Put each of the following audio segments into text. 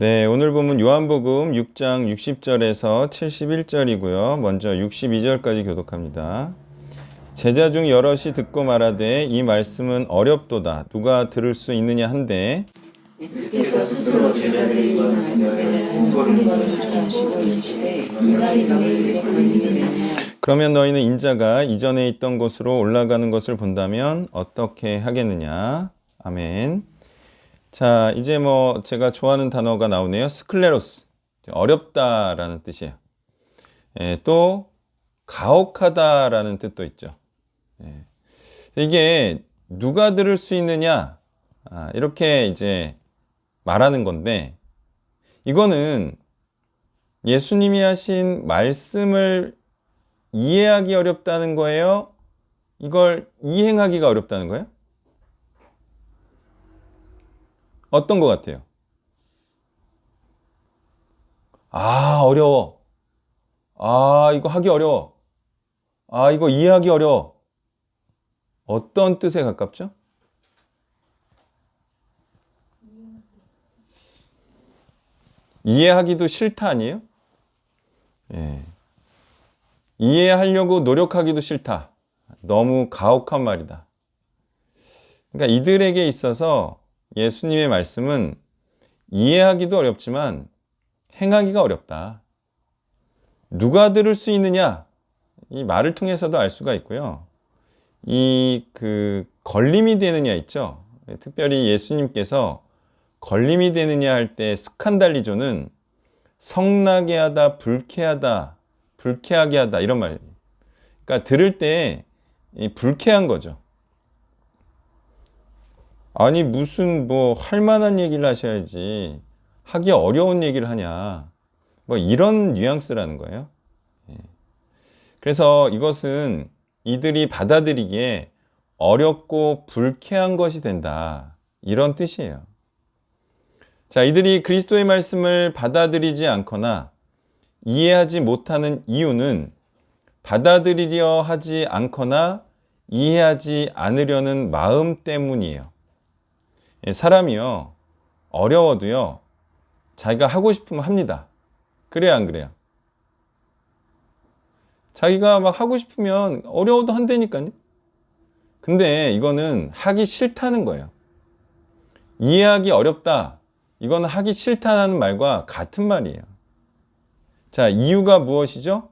네, 오늘 본문 요한복음 6장 60절에서 71절이고요. 먼저 62절까지 교독합니다. 제자 중 여럿이 듣고 말하되 이 말씀은 어렵도다. 누가 들을 수 있느냐 한데 예수께서 스스로 제자들이 이 말씀을 소리로 주시고 이르시되 이 말이 너희에게 걸리느냐. 그러면 너희는 인자가 이전에 있던 곳으로 올라가는 것을 본다면 어떻게 하겠느냐. 아멘. 자, 이제 제가 좋아하는 단어가 나오네요. 스클레로스. 어렵다라는 뜻이에요. 또 가혹하다라는 뜻도 있죠. 이게 누가 들을 수 있느냐, 이렇게 이제 말하는 건데, 이거는 예수님이 하신 말씀을 이해하기 어렵다는 거예요? 이걸 이행하기가 어렵다는 거예요? 어떤 것 같아요? 어려워. 이거 하기 어려워. 이거 이해하기 어려워. 어떤 뜻에 가깝죠? 이해하기도 싫다 아니에요? 예. 이해하려고 노력하기도 싫다. 너무 가혹한 말이다. 그러니까 이들에게 있어서 예수님의 말씀은 이해하기도 어렵지만 행하기가 어렵다. 누가 들을 수 있느냐? 이 말을 통해서도 알 수가 있고요. 걸림이 되느냐 있죠. 특별히 예수님께서 걸림이 되느냐 할 때 스칸달리조는 성나게 하다, 불쾌하게 하다 이런 말. 그러니까 들을 때 불쾌한 거죠. 아니 무슨 할 만한 얘기를 하셔야지 하기 어려운 얘기를 하냐. 이런 뉘앙스라는 거예요. 그래서 이것은 이들이 받아들이기에 어렵고 불쾌한 것이 된다. 이런 뜻이에요. 자, 이들이 그리스도의 말씀을 받아들이지 않거나 이해하지 못하는 이유는 받아들이려 하지 않거나 이해하지 않으려는 마음 때문이에요. 사람이요, 어려워도요, 자기가 하고 싶으면 합니다. 그래요, 안 그래요? 자기가 막 하고 싶으면 어려워도 한다니까요. 근데 이거는 하기 싫다는 거예요. 이해하기 어렵다. 이거는 하기 싫다는 말과 같은 말이에요. 자, 이유가 무엇이죠?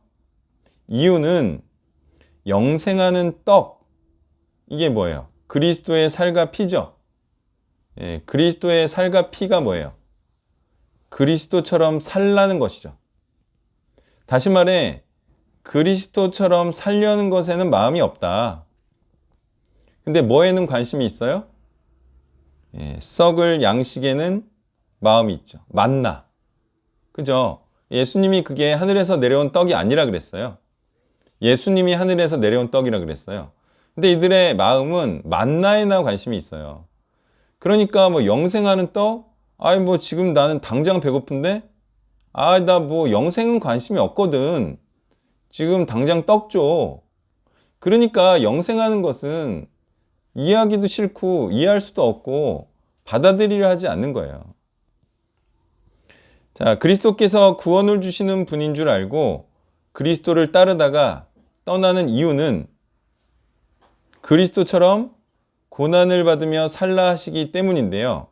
이유는 영생하는 떡. 이게 뭐예요? 그리스도의 살과 피죠. 그리스도의 살과 피가 뭐예요? 그리스도처럼 살라는 것이죠. 다시 말해 그리스도처럼 살려는 것에는 마음이 없다. 근데 뭐에는 관심이 있어요? 썩을 양식에는 마음이 있죠. 만나. 그죠? 예수님이 그게 하늘에서 내려온 떡이 아니라 그랬어요. 예수님이 하늘에서 내려온 떡이라 그랬어요. 근데 이들의 마음은 만나에나 관심이 있어요. 그러니까 영생하는 떡? 지금 나는 당장 배고픈데? 나 영생은 관심이 없거든. 지금 당장 떡 줘. 그러니까 영생하는 것은 이해하기도 싫고 이해할 수도 없고 받아들이려 하지 않는 거예요. 자, 그리스도께서 구원을 주시는 분인 줄 알고 그리스도를 따르다가 떠나는 이유는 그리스도처럼 고난을 받으며 살라 하시기 때문인데요.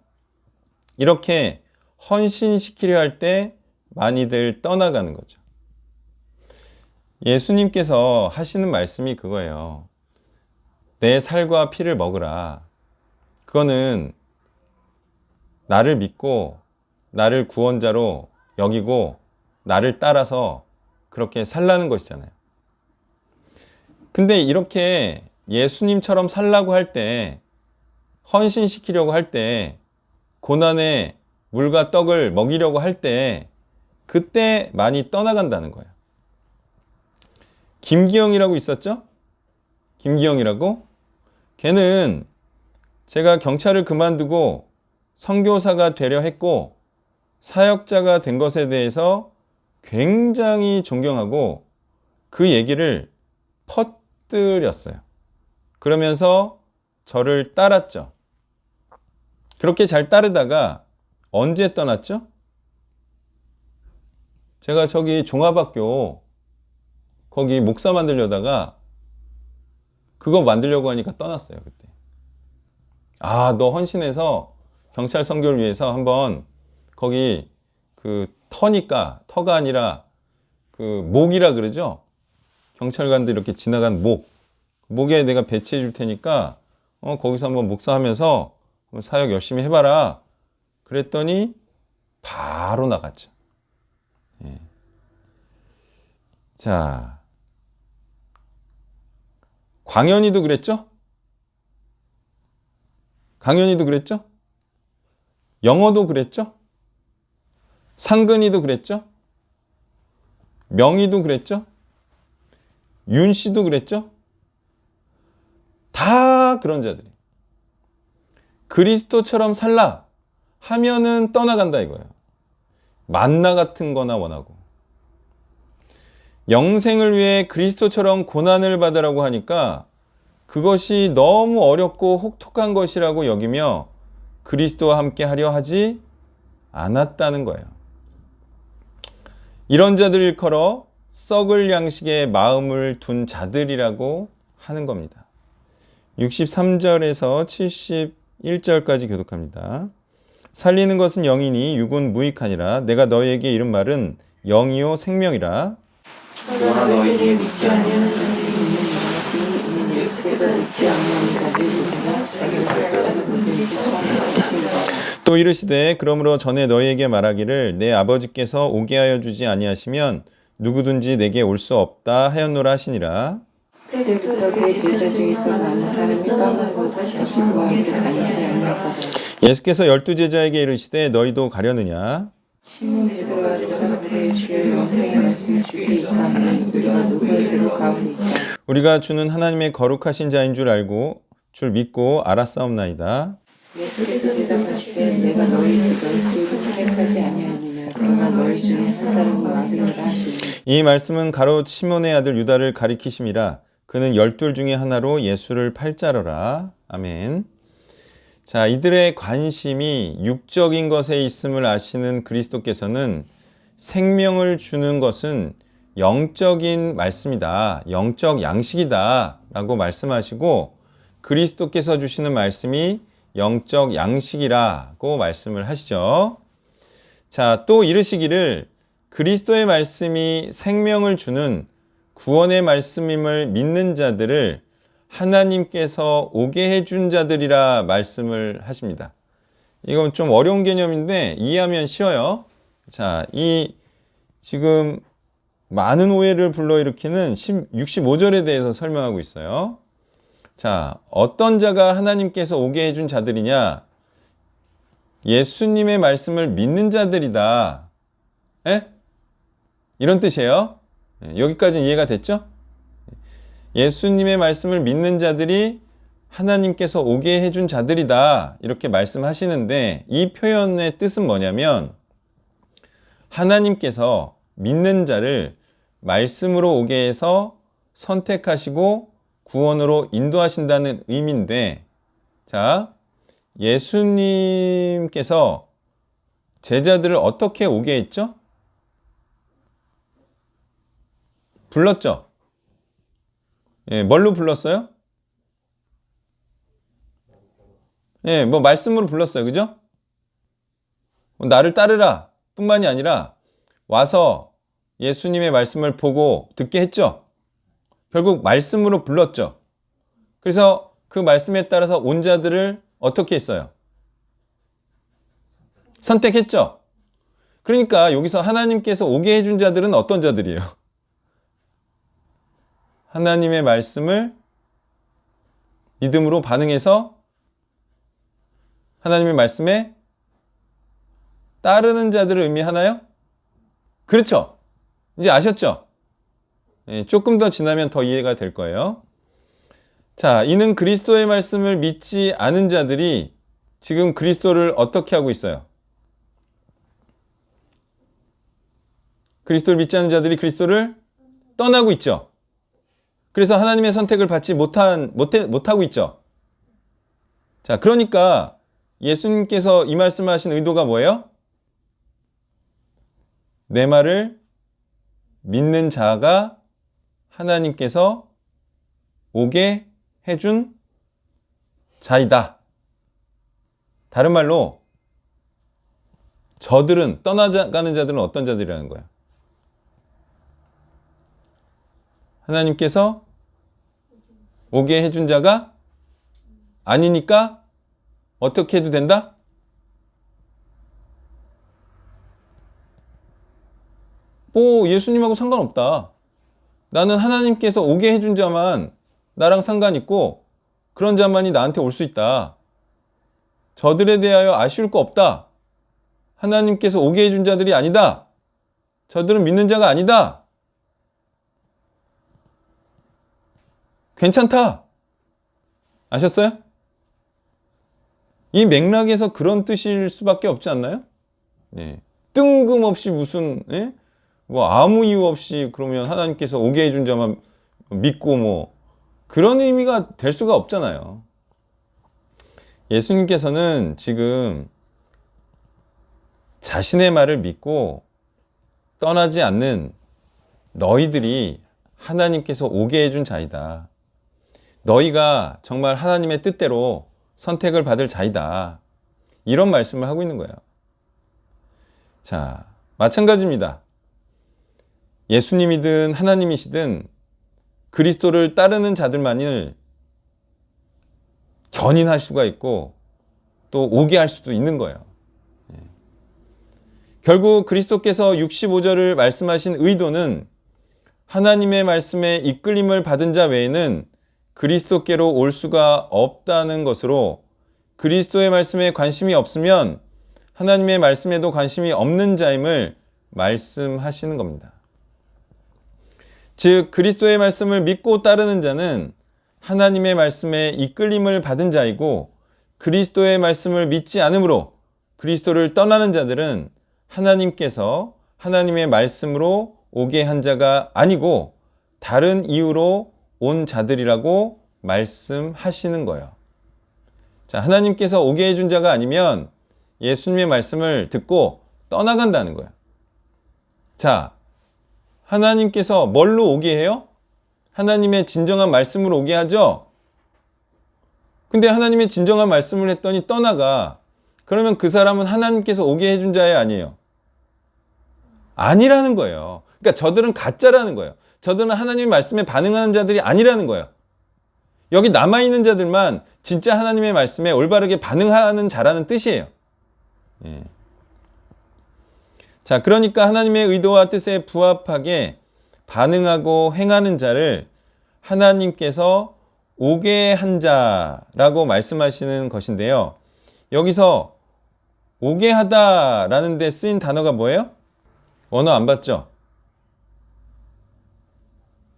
이렇게 헌신시키려 할 때 많이들 떠나가는 거죠. 예수님께서 하시는 말씀이 그거예요. 내 살과 피를 먹으라. 그거는 나를 믿고 나를 구원자로 여기고 나를 따라서 그렇게 살라는 것이잖아요. 근데 이렇게 예수님처럼 살라고 할 때, 헌신시키려고 할 때, 고난의 물과 떡을 먹이려고 할 때, 그때 많이 떠나간다는 거예요. 김기영이라고 있었죠? 김기영이라고? 걔는 제가 경찰을 그만두고 선교사가 되려 했고 사역자가 된 것에 대해서 굉장히 존경하고 그 얘기를 퍼뜨렸어요. 그러면서 저를 따랐죠. 그렇게 잘 따르다가 언제 떠났죠? 제가 저기 종합학교 거기 목사 만들려다가 그거 만들려고 하니까 떠났어요, 그때. 아, 너 헌신해서 경찰 선교를 위해서 한번 거기 그 터가 아니라 그 목이라 그러죠? 경찰관들 이렇게 지나간 목에 내가 배치해 줄 테니까 거기서 한번 목사하면서 사역 열심히 해봐라. 그랬더니 바로 나갔죠. 예. 자, 광현이도 그랬죠? 강현이도 그랬죠? 영어도 그랬죠? 상근이도 그랬죠? 명희도 그랬죠? 윤 씨도 그랬죠? 다 그런 자들이. 그리스도처럼 살라 하면은 떠나간다 이거예요. 만나 같은 거나 원하고. 영생을 위해 그리스도처럼 고난을 받으라고 하니까 그것이 너무 어렵고 혹독한 것이라고 여기며 그리스도와 함께 하려 하지 않았다는 거예요. 이런 자들 일컬어 썩을 양식에 마음을 둔 자들이라고 하는 겁니다. 63절에서 71절까지 교독합니다. 살리는 것은 영이니 육은 무익하니라. 내가 너희에게 이른 말은 영이요 생명이라. 그러나 너희에게 믿지 아니하는 자들이 있는 것이 예수께서 믿지 아니하는 자들이라 자기가 가짜는 그들에게 처음에 또 이르시되 그러므로 전에 너희에게 말하기를 내 아버지께서 오게 하여 주지 아니하시면 누구든지 내게 올 수 없다 하였노라 하시니라. 그때부터 그의 제자 중에서 많은 사람이 떠나고 다시 그와 함께 다니지 아니하더라. 예수께서 12제자에게 이르시되 너희도 가려느냐. 시몬 베드로가 대답하되 주여 영생의 말씀을 주께 있사오니 우리가 누구에게로 가오니까. 우리가 주는 하나님의 거룩하신 자인 줄 믿고 알았사옵나이다. 예수께서 대답하시되 내가 너희에게 너희들을 택하지 아니하느냐. 그러나 너희 중에 한 사람은 와그니라 하시니. 이 말씀은 가롯 시몬의 아들 유다를 가리키심이라. 그는 12 중에 하나로 예수를 팔자러라. 아멘. 자, 이들의 관심이 육적인 것에 있음을 아시는 그리스도께서는 생명을 주는 것은 영적인 말씀이다. 영적 양식이다. 라고 말씀하시고 그리스도께서 주시는 말씀이 영적 양식이라고 말씀을 하시죠. 자, 또 이르시기를 그리스도의 말씀이 생명을 주는 구원의 말씀임을 믿는 자들을 하나님께서 오게 해준 자들이라 말씀을 하십니다. 이건 좀 어려운 개념인데 이해하면 쉬워요. 자, 이 지금 많은 오해를 불러일으키는 65절에 대해서 설명하고 있어요. 자, 어떤 자가 하나님께서 오게 해준 자들이냐? 예수님의 말씀을 믿는 자들이다. 에? 이런 뜻이에요. 여기까지는 이해가 됐죠? 예수님의 말씀을 믿는 자들이 하나님께서 오게 해준 자들이다. 이렇게 말씀하시는데 이 표현의 뜻은 뭐냐면 하나님께서 믿는 자를 말씀으로 오게 해서 선택하시고 구원으로 인도하신다는 의미인데, 자, 예수님께서 제자들을 어떻게 오게 했죠? 불렀죠? 예, 뭘로 불렀어요? 예, 뭐 말씀으로 불렀어요. 그죠? 나를 따르라 뿐만이 아니라 와서 예수님의 말씀을 보고 듣게 했죠. 결국 말씀으로 불렀죠. 그래서 그 말씀에 따라서 온 자들을 어떻게 했어요? 선택했죠. 그러니까 여기서 하나님께서 오게 해준 자들은 어떤 자들이에요? 하나님의 말씀을 믿음으로 반응해서 하나님의 말씀에 따르는 자들을 의미하나요? 그렇죠. 이제 아셨죠? 조금 더 지나면 더 이해가 될 거예요. 자, 이는 그리스도의 말씀을 믿지 않은 자들이 지금 그리스도를 어떻게 하고 있어요? 그리스도를 믿지 않는 자들이 그리스도를 떠나고 있죠. 그래서 하나님의 선택을 받지 못하고 있죠. 자, 그러니까 예수님께서 이 말씀을 하신 의도가 뭐예요? 내 말을 믿는 자가 하나님께서 오게 해준 자이다. 다른 말로 저들은, 떠나가는 자들은 어떤 자들이라는 거야? 하나님께서 오게 해준 자가 아니니까 어떻게 해도 된다? 뭐 예수님하고 상관없다. 나는 하나님께서 오게 해준 자만 나랑 상관 있고 그런 자만이 나한테 올 수 있다. 저들에 대하여 아쉬울 거 없다. 하나님께서 오게 해준 자들이 아니다. 저들은 믿는 자가 아니다. 괜찮다. 아셨어요? 이 맥락에서 그런 뜻일 수밖에 없지 않나요? 네. 뜬금없이 무슨, 예? 뭐 아무 이유 없이 그러면 하나님께서 오게 해준 자만 믿고 뭐 그런 의미가 될 수가 없잖아요. 예수님께서는 지금 자신의 말을 믿고 떠나지 않는 너희들이 하나님께서 오게 해준 자이다. 너희가 정말 하나님의 뜻대로 선택을 받을 자이다. 이런 말씀을 하고 있는 거예요. 자, 마찬가지입니다. 예수님이든 하나님이시든 그리스도를 따르는 자들만을 견인할 수가 있고 또 오게 할 수도 있는 거예요. 결국 그리스도께서 65절을 말씀하신 의도는 하나님의 말씀에 이끌림을 받은 자 외에는 그리스도께로 올 수가 없다는 것으로 그리스도의 말씀에 관심이 없으면 하나님의 말씀에도 관심이 없는 자임을 말씀하시는 겁니다. 즉 그리스도의 말씀을 믿고 따르는 자는 하나님의 말씀에 이끌림을 받은 자이고 그리스도의 말씀을 믿지 않으므로 그리스도를 떠나는 자들은 하나님께서 하나님의 말씀으로 오게 한 자가 아니고 다른 이유로 온 자들이라고 말씀하시는 거예요. 자, 하나님께서 오게 해준 자가 아니면 예수님의 말씀을 듣고 떠나간다는 거예요. 자, 하나님께서 뭘로 오게 해요? 하나님의 진정한 말씀으로 오게 하죠? 근데 하나님의 진정한 말씀을 했더니 떠나가. 그러면 그 사람은 하나님께서 오게 해준 자예요, 아니에요? 아니라는 거예요. 그러니까 저들은 가짜라는 거예요. 저들은 하나님의 말씀에 반응하는 자들이 아니라는 거예요. 여기 남아있는 자들만 진짜 하나님의 말씀에 올바르게 반응하는 자라는 뜻이에요. 예. 자, 그러니까 하나님의 의도와 뜻에 부합하게 반응하고 행하는 자를 하나님께서 오게 한 자라고 말씀하시는 것인데요. 여기서 오게 하다라는 데 쓰인 단어가 뭐예요? 원어 안 봤죠?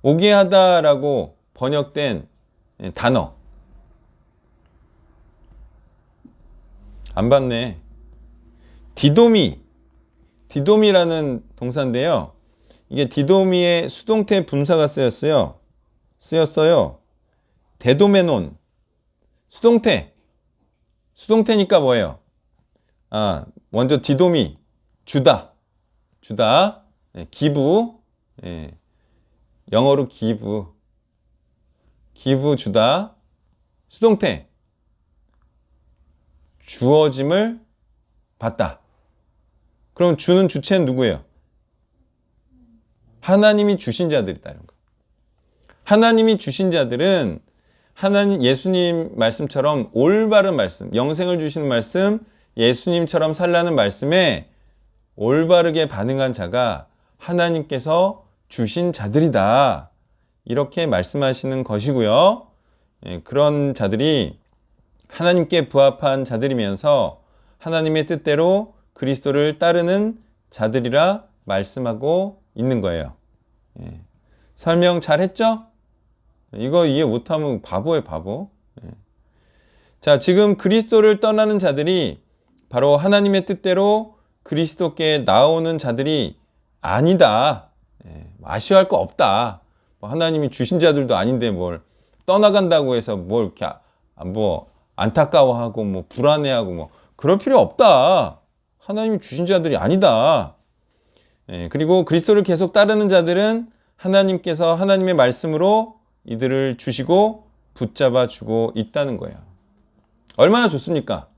오게 하다라고 번역된 단어. 안 봤네. 디도미라는 동사인데요. 이게 디도미의 수동태 분사가 쓰였어요. 데도메논. 수동태니까 뭐예요? 먼저 디도미, 주다. 기브. 영어로 기브 주다. 수동태. 주어짐을 받다. 그럼 주는 주체는 누구예요? 하나님이 주신 자들이다. 이런 거. 하나님이 주신 자들은 하나님 예수님 말씀처럼 올바른 말씀, 영생을 주시는 말씀, 예수님처럼 살라는 말씀에 올바르게 반응한 자가 하나님께서 주신 자들이다. 이렇게 말씀하시는 것이고요. 그런 자들이 하나님께 부합한 자들이면서 하나님의 뜻대로 그리스도를 따르는 자들이라 말씀하고 있는 거예요. 설명 잘 했죠? 이거 이해 못하면 바보예요, 바보. 자, 지금 그리스도를 떠나는 자들이 바로 하나님의 뜻대로 그리스도께 나오는 자들이 아니다. 아쉬워할 거 없다. 하나님이 주신 자들도 아닌데 뭘 떠나간다고 해서 뭘 이렇게 뭐 안타까워하고 뭐 불안해하고 뭐 그럴 필요 없다. 하나님이 주신 자들이 아니다. 그리고 그리스도를 계속 따르는 자들은 하나님께서 하나님의 말씀으로 이들을 주시고 붙잡아 주고 있다는 거예요. 얼마나 좋습니까?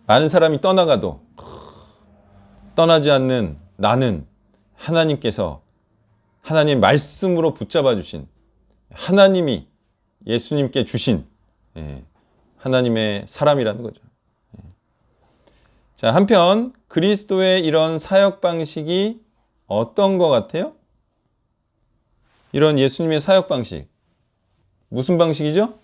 많은 사람이 떠나가도 떠나지 않는 나는 하나님께서 하나님의 말씀으로 붙잡아 주신, 하나님이 예수님께 주신 하나님의 사람이라는 거죠. 자, 한편 그리스도의 이런 사역 방식이 어떤 것 같아요? 이런 예수님의 사역 방식, 무슨 방식이죠?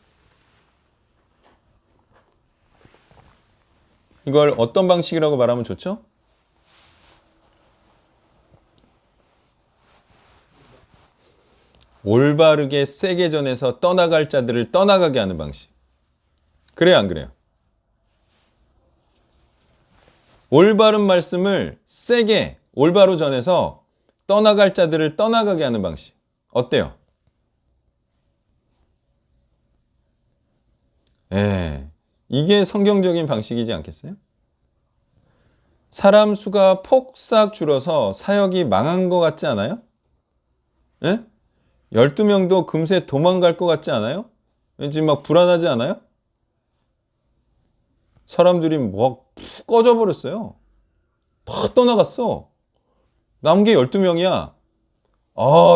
이걸 어떤 방식이라고 말하면 좋죠? 올바르게 세게 전해서 떠나갈 자들을 떠나가게 하는 방식. 그래요, 안 그래요? 올바른 말씀을 세게 올바로 전해서 떠나갈 자들을 떠나가게 하는 방식. 어때요? 이게 성경적인 방식이지 않겠어요? 사람 수가 폭삭 줄어서 사역이 망한 것 같지 않아요? 12명도 금세 도망갈 것 같지 않아요? 왠지 막 불안하지 않아요? 사람들이 뭐 꺼져버렸어요. 다 떠나갔어. 남은 게 12명이야.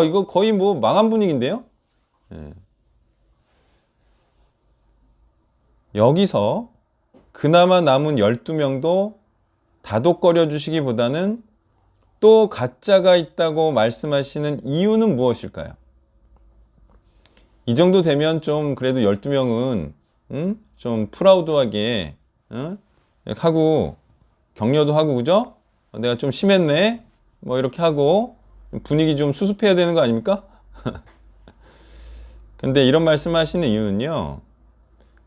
이거 거의 뭐 망한 분위기인데요? 여기서 그나마 남은 12명도 다독거려 주시기보다는 또 가짜가 있다고 말씀하시는 이유는 무엇일까요? 이 정도 되면 좀 그래도 12명은 좀 프라우드하게 하고 격려도 하고, 그죠? 내가 좀 심했네 뭐 이렇게 하고 분위기 좀 수습해야 되는 거 아닙니까? 근데 이런 말씀하시는 이유는요,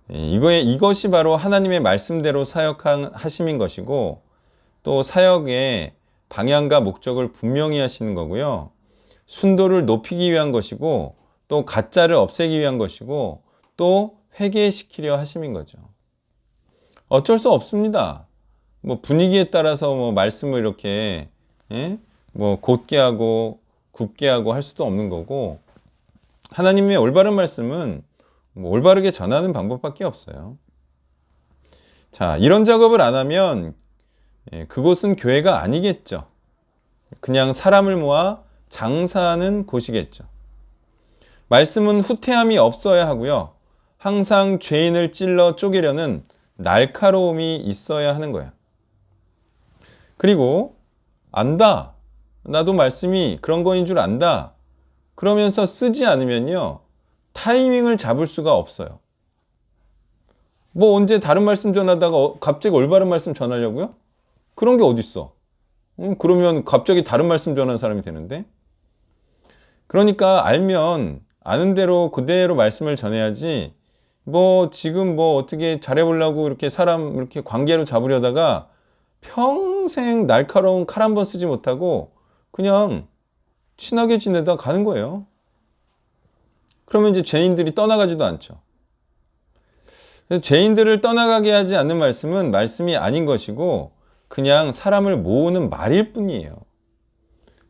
이것이 바로 하나님의 말씀대로 사역하심인 것이고, 또 사역의 방향과 목적을 분명히 하시는 거고요, 순도를 높이기 위한 것이고, 또 가짜를 없애기 위한 것이고, 또 회개시키려 하심인 거죠. 어쩔 수 없습니다. 뭐 분위기에 따라서 뭐 말씀을 이렇게 뭐 곧게 하고 굽게 하고 할 수도 없는 거고, 하나님의 올바른 말씀은 뭐 올바르게 전하는 방법밖에 없어요. 자, 이런 작업을 안 하면 그곳은 교회가 아니겠죠. 그냥 사람을 모아 장사하는 곳이겠죠. 말씀은 후퇴함이 없어야 하고요, 항상 죄인을 찔러 쪼개려는 날카로움이 있어야 하는 거예요. 그리고 안다, 나도 말씀이 그런 거인 줄 안다, 그러면서 쓰지 않으면요, 타이밍을 잡을 수가 없어요. 뭐 언제 다른 말씀 전하다가 갑자기 올바른 말씀 전하려고요? 그런 게 어딨어. 그러면 갑자기 다른 말씀 전하는 사람이 되는데. 그러니까 알면 아는 대로 그대로 말씀을 전해야지, 뭐 지금 뭐 어떻게 잘해보려고 이렇게 사람 이렇게 관계로 잡으려다가 평생 날카로운 칼 한 번 쓰지 못하고 그냥 친하게 지내다 가는 거예요. 그러면 이제 죄인들이 떠나가지도 않죠. 죄인들을 떠나가게 하지 않는 말씀은 말씀이 아닌 것이고 그냥 사람을 모으는 말일 뿐이에요.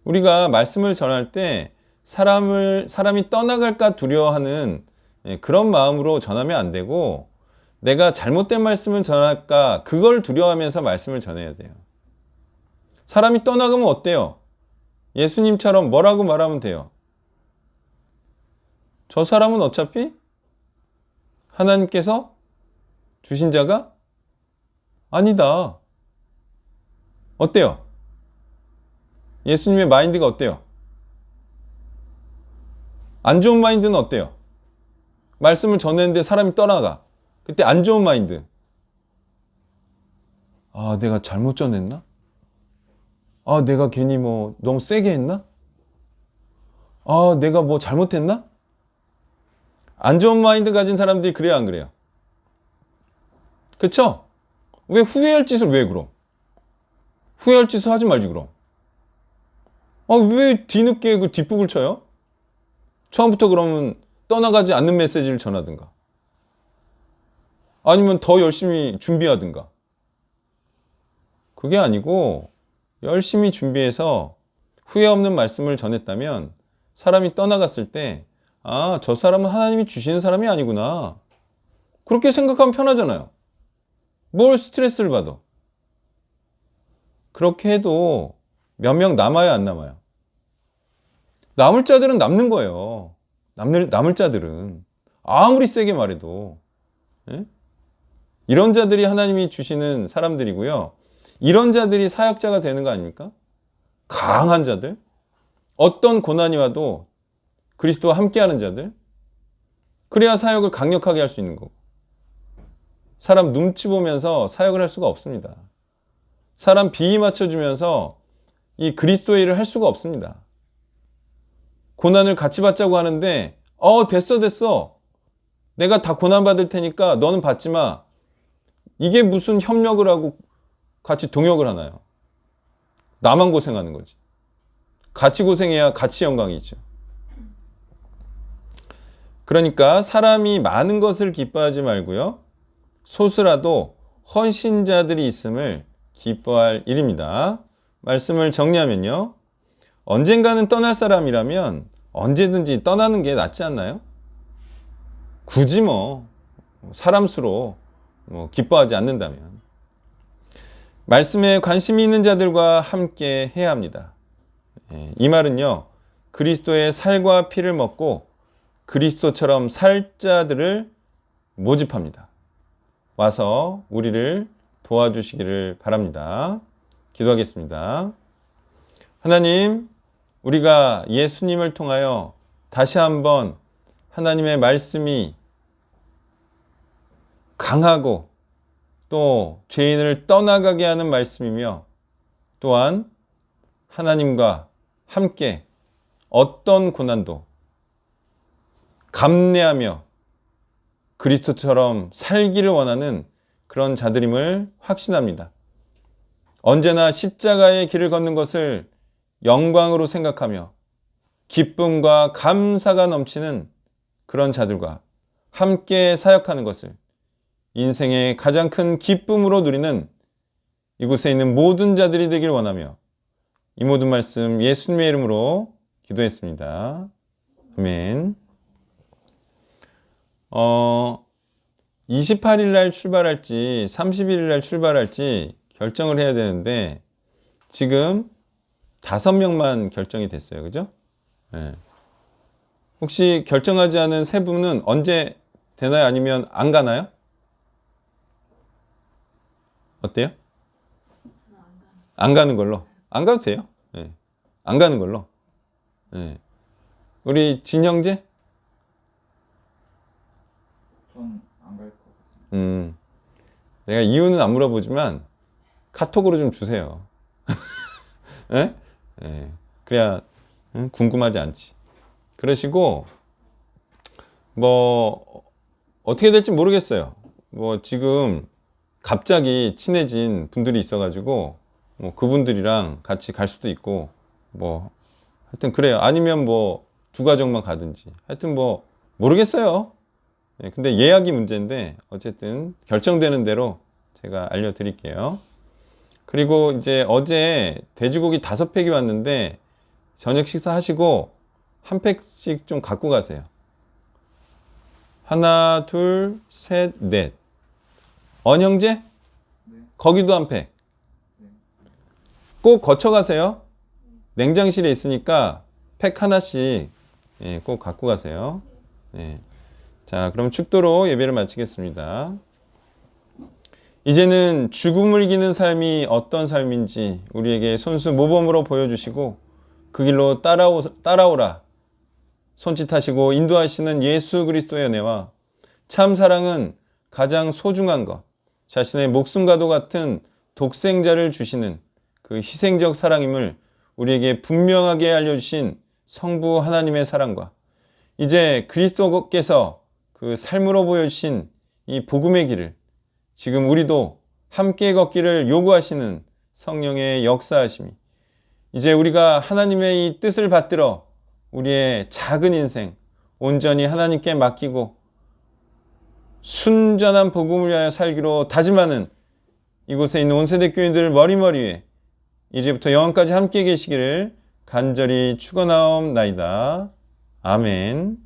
우리가 말씀을 전할 때 사람이 떠나갈까 두려워하는 그런 마음으로 전하면 안 되고, 내가 잘못된 말씀을 전할까 그걸 두려워하면서 말씀을 전해야 돼요. 사람이 떠나가면 어때요? 예수님처럼 뭐라고 말하면 돼요? 저 사람은 어차피 하나님께서 주신 자가 아니다. 어때요? 예수님의 마인드가 어때요? 안 좋은 마인드는 어때요? 말씀을 전했는데 사람이 떠나가. 그때 안 좋은 마인드. 내가 잘못 전했나? 내가 괜히 뭐 너무 세게 했나? 내가 뭐 잘못했나? 안 좋은 마인드 가진 사람들이 그래요, 안 그래요? 그쵸? 왜 후회할 짓을 왜 그럼? 후회할 짓을 하지 말지 그럼. 왜 뒤늦게 그 뒷북을 쳐요? 처음부터 그러면 떠나가지 않는 메시지를 전하든가, 아니면 더 열심히 준비하든가. 그게 아니고 열심히 준비해서 후회 없는 말씀을 전했다면 사람이 떠나갔을 때 아, 저 사람은 하나님이 주시는 사람이 아니구나. 그렇게 생각하면 편하잖아요. 뭘 스트레스를 받아. 그렇게 해도 몇 명 남아요, 안 남아요? 남을 자들은 남는 거예요. 남을 자들은. 아무리 세게 말해도. 예? 이런 자들이 하나님이 주시는 사람들이고요. 이런 자들이 사역자가 되는 거 아닙니까? 강한 자들. 어떤 고난이 와도 그리스도와 함께하는 자들. 그래야 사역을 강력하게 할 수 있는 거고. 사람 눈치 보면서 사역을 할 수가 없습니다. 사람 비위 맞춰주면서 이 그리스도의 일을 할 수가 없습니다. 고난을 같이 받자고 하는데 됐어. 내가 다 고난 받을 테니까 너는 받지 마. 이게 무슨 협력을 하고 같이 동역을 하나요? 나만 고생하는 거지. 같이 고생해야 같이 영광이 있죠. 그러니까 사람이 많은 것을 기뻐하지 말고요. 소수라도 헌신자들이 있음을 기뻐할 일입니다. 말씀을 정리하면요. 언젠가는 떠날 사람이라면 언제든지 떠나는 게 낫지 않나요? 굳이 사람 수로 기뻐하지 않는다면. 말씀에 관심이 있는 자들과 함께 해야 합니다. 이 말은요. 그리스도의 살과 피를 먹고 그리스도처럼 살 자들을 모집합니다. 와서 우리를 도와주시기를 바랍니다. 기도하겠습니다. 하나님, 우리가 예수님을 통하여 다시 한번 하나님의 말씀이 강하고 또 죄인을 떠나가게 하는 말씀이며 또한 하나님과 함께 어떤 고난도 감내하며 그리스도처럼 살기를 원하는 그런 자들임을 확신합니다. 언제나 십자가의 길을 걷는 것을 영광으로 생각하며 기쁨과 감사가 넘치는 그런 자들과 함께 사역하는 것을 인생의 가장 큰 기쁨으로 누리는 이곳에 있는 모든 자들이 되길 원하며 이 모든 말씀 예수님의 이름으로 기도했습니다. 아멘. 28일 날 출발할지 31일 날 출발할지 결정을 해야 되는데 지금 5명만 결정이 됐어요. 그죠? 네. 혹시 결정하지 않은 세 분은 언제 되나요? 아니면 안 가나요? 어때요? 안 가는 걸로. 안 가도 돼요. 네. 안 가는 걸로. 네. 우리 진 형제? 전 안 갈 것 같습니다. 내가 이유는 안 물어보지만 카톡으로 좀 주세요. 네? 네. 그래야 궁금하지 않지. 그러시고 어떻게 될지 모르겠어요. 지금 갑자기 친해진 분들이 있어가지고 그분들이랑 같이 갈 수도 있고 하여튼 그래요. 아니면 두 가족만 가든지 하여튼 모르겠어요. 네, 근데 예약이 문제인데 어쨌든 결정되는 대로 제가 알려드릴게요. 그리고 이제 어제 돼지고기 5팩이 왔는데 저녁 식사하시고 한 팩씩 좀 갖고 가세요. 하나, 둘, 셋, 넷. 언형제? 네. 거기도 한 팩. 네. 꼭 거쳐가세요. 냉장실에 있으니까 팩 하나씩 꼭 갖고 가세요. 네. 자, 그럼 축도로 예배를 마치겠습니다. 이제는 죽음을 이기는 삶이 어떤 삶인지 우리에게 손수 모범으로 보여주시고 그 길로 따라오라 손짓하시고 인도하시는 예수 그리스도의 은혜와 참 사랑은 가장 소중한 것, 자신의 목숨과도 같은 독생자를 주시는 그 희생적 사랑임을 우리에게 분명하게 알려주신 성부 하나님의 사랑과 이제 그리스도께서 그 삶으로 보여주신 이 복음의 길을 지금 우리도 함께 걷기를 요구하시는 성령의 역사하심이 이제 우리가 하나님의 이 뜻을 받들어 우리의 작은 인생 온전히 하나님께 맡기고 순전한 복음을 위하여 살기로 다짐하는 이곳에 있는 온세대 교인들 머리머리에 이제부터 영원까지 함께 계시기를 간절히 축원하옵나이다. 아멘.